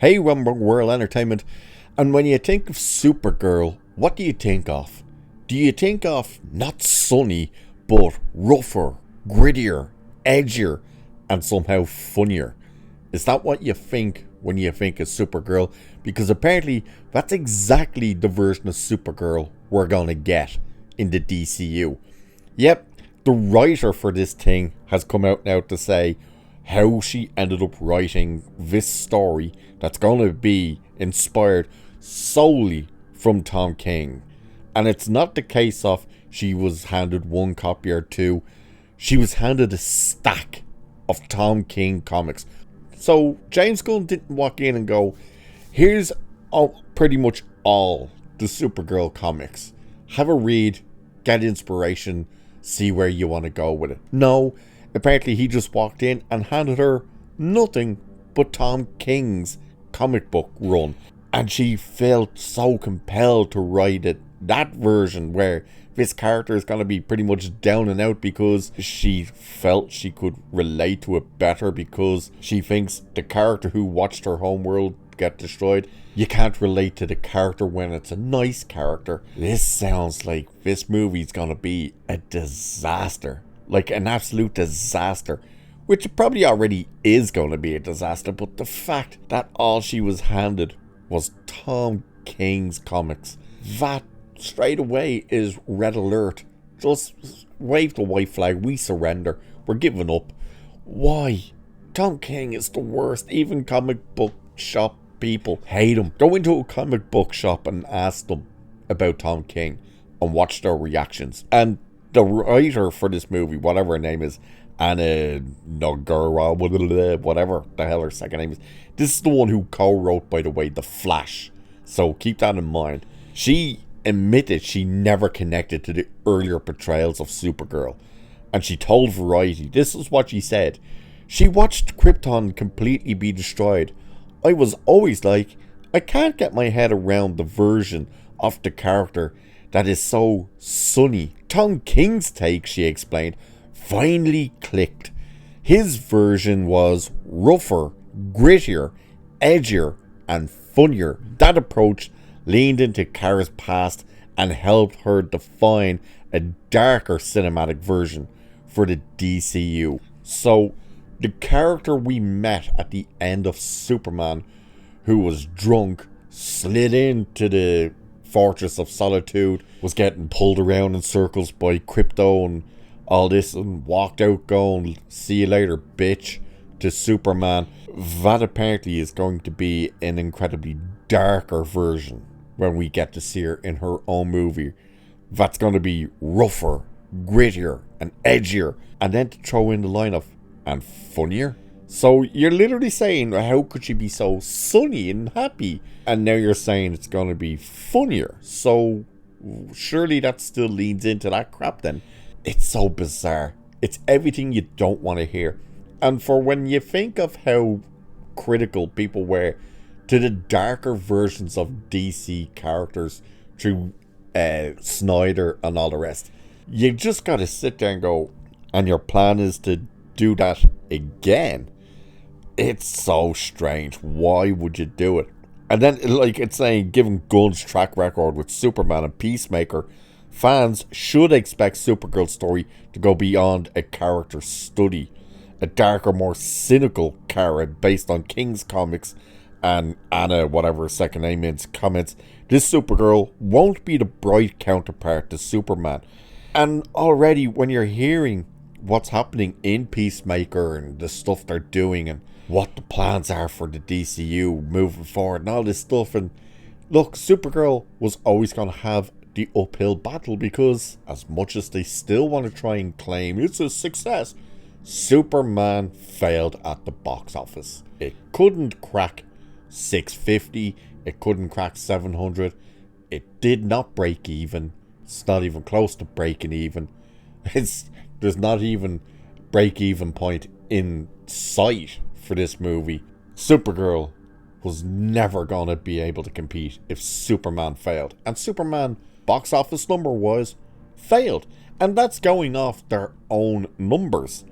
Hey, Rumble World Entertainment. And when you think of Supergirl, what do you think of? Do you think of not sunny, but rougher, grittier, edgier, and somehow funnier? Is that what you think when you think of Supergirl? Because apparently that's exactly the version of Supergirl we're gonna get in the DCU. Yep, the writer for this thing has come out now to say how she ended up writing this story that's going to be inspired solely from Tom King. And it's not the case of she was handed one copy or two. She was handed a stack of Tom King comics. So James Gunn didn't walk in and go, here's pretty much all the Supergirl comics. Have a read, get inspiration, see where you want to go with it. No, apparently he just walked in and handed her nothing but Tom King's comic book run. And she felt so compelled to write that version where this character is going to be pretty much down and out because she felt she could relate to it better, because she thinks the character who watched her homeworld get destroyed, you can't relate to the character when it's a nice character. This sounds like this movie's going to be a disaster. Like an absolute disaster, which it probably already is going to be a disaster, but the fact that all she was handed was Tom King's comics, that straight away is red alert. Just wave the white flag, we surrender, we're giving up. Why? Tom King is the worst. Even comic book shop people hate him. Go into a comic book shop and ask them about Tom King and watch their reactions. And the writer for this movie, whatever her name is, Anna Nogura, whatever the hell her second name is, this is the one who co-wrote, by the way, The Flash. So keep that in mind. She admitted she never connected to the earlier portrayals of Supergirl. And she told Variety, this is what she said. She watched Krypton completely be destroyed. I was always like, I can't get my head around the version of the character that is so sunny. Tom King's take, she explained, finally clicked. His version was rougher, grittier, edgier, and funnier. That approach leaned into Kara's past and helped her define a darker cinematic version for the DCU. So, the character we met at the end of Superman, who was drunk, slid into the Fortress of Solitude, was getting pulled around in circles by Crypto and all this, and walked out going, see you later, bitch, to Superman. That apparently is going to be an incredibly darker version when we get to see her in her own movie. That's going to be rougher, grittier, and edgier. And then to throw in the line of, and funnier. So you're literally saying, how could she be so sunny and happy? And now you're saying it's going to be funnier. So surely that still leads into that crap then. It's so bizarre. It's everything you don't want to hear. And for when you think of how critical people were to the darker versions of DC characters through Snyder and all the rest, you just got to sit there and go, and your plan is to do that again? It's so strange. Why would you do it? And then, like it's saying, given Gunn's track record with Superman and Peacemaker, fans should expect Supergirl's story to go beyond a character study. A darker, more cynical Kara based on King's comics and Anna, whatever her second name is, comments, this Supergirl won't be the bright counterpart to Superman. And already when you're hearing what's happening in Peacemaker and the stuff they're doing and what the plans are for the DCU moving forward and all this stuff, and look, Supergirl was always going to have the uphill battle, because as much as they still want to try and claim it's a success, Superman failed at the box office. It couldn't crack 650, it couldn't crack 700, it did not break even. It's not even close to breaking even. There's not even break-even point in sight for this movie. Supergirl was never going to be able to compete if Superman failed. And Superman, box office number-wise, failed. And that's going off their own numbers.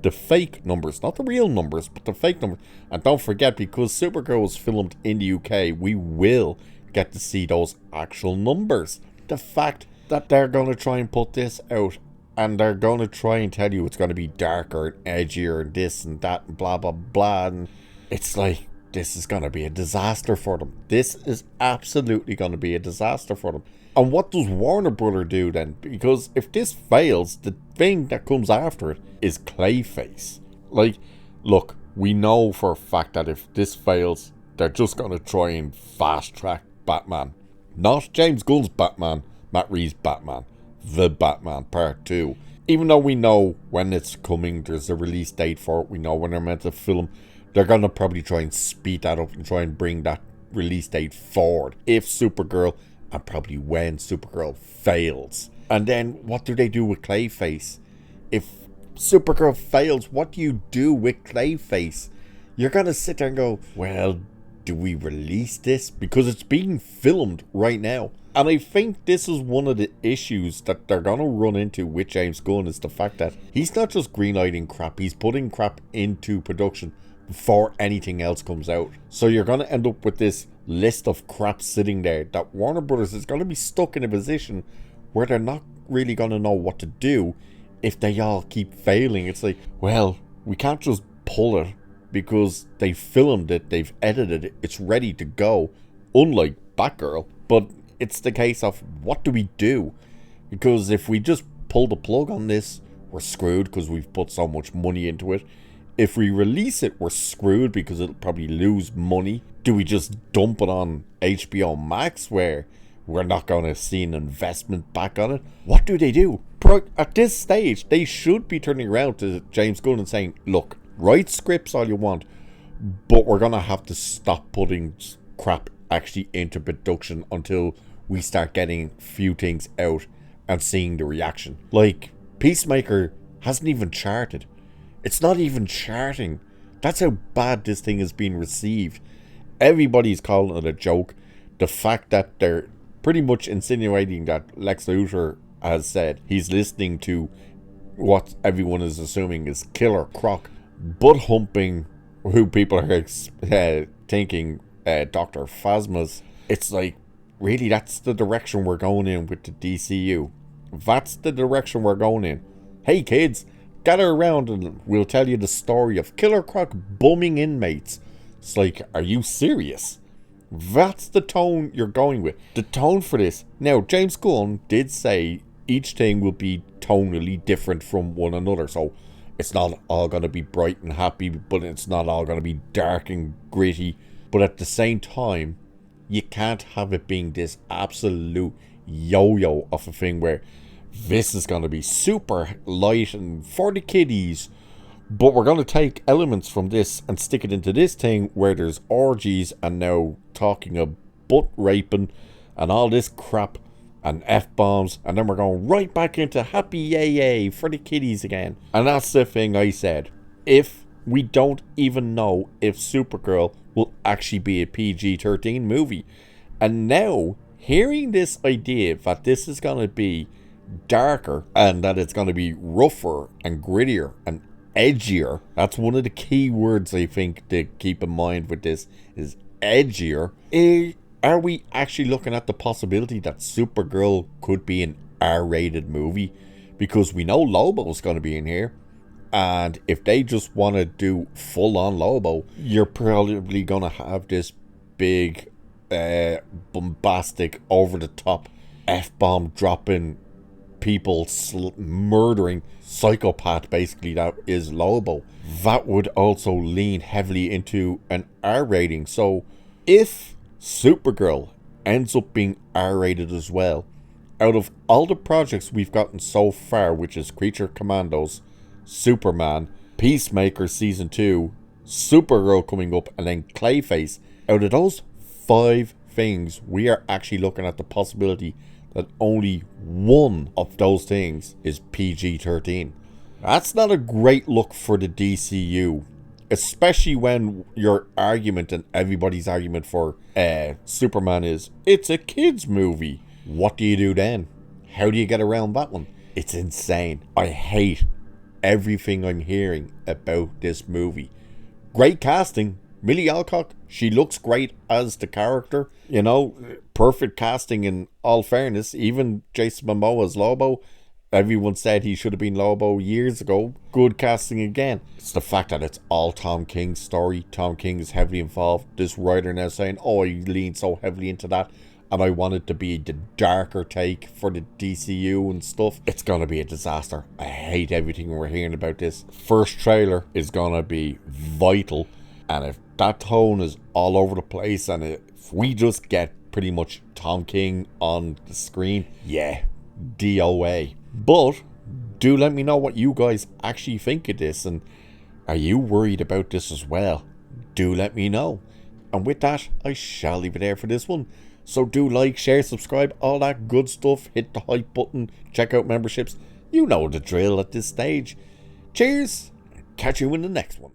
the fake numbers, not the real numbers, but the fake numbers. And don't forget, because Supergirl was filmed in the UK, we will get to see those actual numbers. The fact that they're going to try and put this out, and they're going to try and tell you it's going to be darker and edgier and this and that and blah blah blah, and it's like, this is going to be a disaster for them. This is absolutely going to be a disaster for them. And what does Warner Brother do then? Because if this fails, the thing that comes after it is Clayface. Like, look, we know for a fact that if this fails, they're just going to try and fast track Batman. Not James Gunn's Batman, Matt Reeves' Batman. The Batman Part 2. Even though we know when it's coming, there's a release date for it, we know when they're meant to film, they're going to probably try and speed that up and try and bring that release date forward. If Supergirl, and probably when Supergirl fails. And then what do they do with Clayface? If Supergirl fails, what do you do with Clayface? You're going to sit there and go, well, do we release this? Because it's being filmed right now. And I think this is one of the issues that they're going to run into with James Gunn, is the fact that he's not just greenlighting crap, he's putting crap into production before anything else comes out. So you're going to end up with this list of crap sitting there that Warner Brothers is going to be stuck in a position where they're not really going to know what to do if they all keep failing. It's like, well, we can't just pull it because they filmed it, they've edited it, it's ready to go, unlike Batgirl. But it's the case of, what do we do? Because if we just pull the plug on this, we're screwed because we've put so much money into it. If we release it, we're screwed because it'll probably lose money. Do we just dump it on HBO Max where we're not going to see an investment back on it? What do they do? At this stage, they should be turning around to James Gunn and saying, look, write scripts all you want, but we're going to have to stop putting crap actually into production until we start getting a few things out and seeing the reaction. Like, Peacemaker hasn't even charted. It's not even charting. That's how bad this thing is being received. Everybody's calling it a joke. The fact that they're pretty much insinuating that Lex Luthor has said he's listening to what everyone is assuming is Killer Croc butt humping who people are thinking Dr. Phasma's. It's like, really, that's the direction we're going in with the DCU. That's the direction we're going in. Hey kids, gather around and we'll tell you the story of Killer Croc bumming inmates. It's like, are you serious? That's the tone you're going with. The tone for this. Now, James Gunn did say each thing will be tonally different from one another. So it's not all going to be bright and happy, but it's not all going to be dark and gritty. But at the same time, you can't have it being this absolute yo-yo of a thing where this is going to be super light and for the kiddies, but we're going to take elements from this and stick it into this thing where there's orgies and now talking of butt raping and all this crap and F-bombs, and then we're going right back into happy yay for the kiddies again. And that's the thing I said. If we don't even know if Supergirl will actually be a PG-13 movie. And now, hearing this idea that this is going to be darker and that it's going to be rougher and grittier and edgier, that's one of the key words I think to keep in mind with this, is edgier. Are we actually looking at the possibility that Supergirl could be an R-rated movie? Because we know Lobo's going to be in here. And if they just want to do full-on Lobo, you're probably going to have this big, bombastic, over-the-top, F-bomb dropping, people murdering psychopath, basically, that is Lobo. That would also lean heavily into an R rating. So if Supergirl ends up being R-rated as well, out of all the projects we've gotten so far, which is Creature Commandos, Superman, Peacemaker Season 2, Supergirl coming up, and then Clayface, out of those 5 things, we are actually looking at the possibility that only one of those things is PG-13. That's not a great look for the DCU, especially when your argument and everybody's argument for Superman is, it's a kid's movie. What do you do then? How do you get around that one? It's insane. I hate everything I'm hearing about this movie. Great casting. Millie Alcock, she looks great as the character. You know, perfect casting in all fairness. Even Jason Momoa as Lobo. Everyone said he should have been Lobo years ago. Good casting again. It's the fact that it's all Tom King's story. Tom King is heavily involved. This writer now saying, oh, I leaned so heavily into that and I want it to be the darker take for the DCU and stuff. It's going to be a disaster. I hate everything we're hearing about this. First trailer is going to be vital. And if that tone is all over the place and if we just get pretty much Tom King on the screen, yeah, DOA. But do let me know what you guys actually think of this, and are you worried about this as well? Do let me know. And with that, I shall leave it there for this one. So do like, share, subscribe, all that good stuff. Hit the hype button, check out memberships. You know the drill at this stage. Cheers, catch you in the next one.